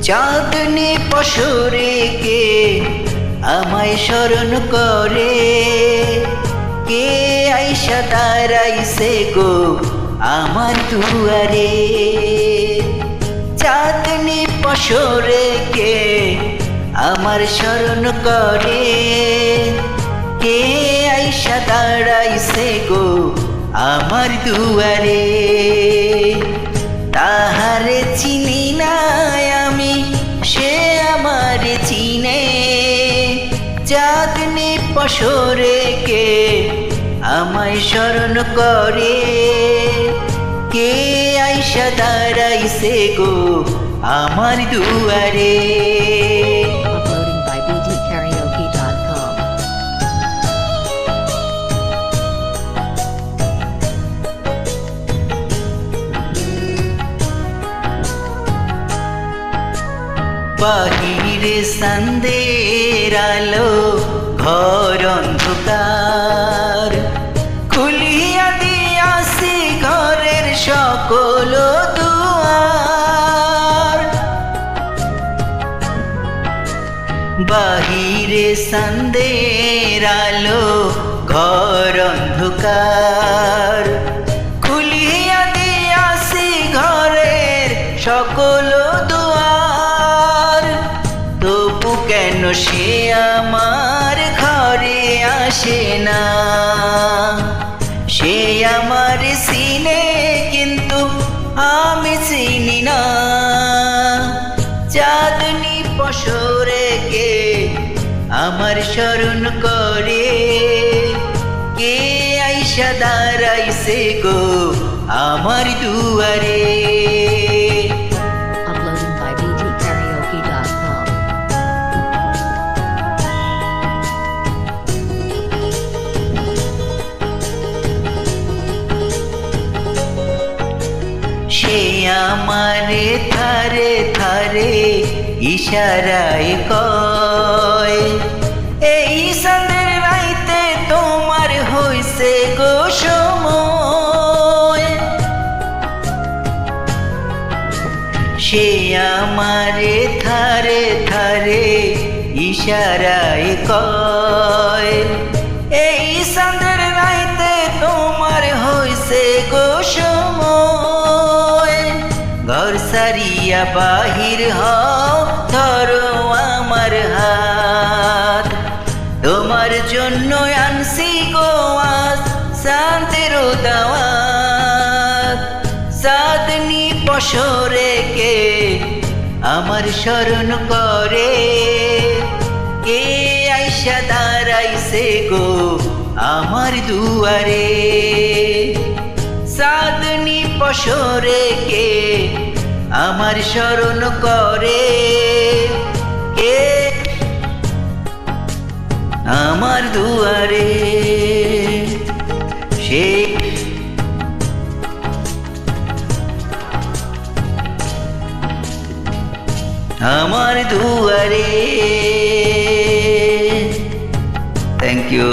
চাঁদনি পশরে কে আমায় স্মরণ করে, কে আইসা দাঁড়াইছে গো আমার দুয়ারে। চাঁদনি পশরে কে আমার স্মরণ করে, কে আইসা দাঁড়াইছে গো আমার দুয়ারে। তাহারে চিনি না আমি, সে আমার চিনে। চাঁদনি পশরে কে আমায় স্মরণ করে, কে আইসা দাঁড়াইছে গো আমার দুয়ারে। Uploading by bdkaraoke.com. বাহিরে সন্ধ্যের আলো, ঘর অন্ধকার, খুলিয়া দিয়াছি ঘরের সকল দুয়ার। বাহিরে সন্ধ্যের আলো, ঘর অন্ধকার, খুলিয়া দিয়াছি ঘরের সকল দুয়ার। তবু কেন সে আমার ঘরে আসে না, সে আমার চিনে কিন্তু আমি চিনি না। চাঁদনি পশরে কে আমার স্মরণ করে, কে আইসা দাঁড়াইছে গো আমার দুয়ারে। Uploading by bdkaraoke.com. সে আমারে থারে থারে ইশারায় কয়, এই সন্ধ্যের রাইতে তোমার হইছে গো সময়। সে আমারে থারে থারে ইশারায় কয়, এই সন্ধ্যের রাইতে তোমার হইছে গো সময়। ঘর সারিয়া বাহির হও, ধরো আমার হাত, তোমার জন্য আনছি গো আজ শান্তির দাওয়াত। চাঁদনি পশরে কে আমার স্মরণ করে, কে আইসা দাঁড়াইছে গো আমার দুয়ারে। চাঁদনি পশরে কে আমার স্মরণ করে, কে আমার দুয়ারে। সে আমার দুয়ারে। Thank you.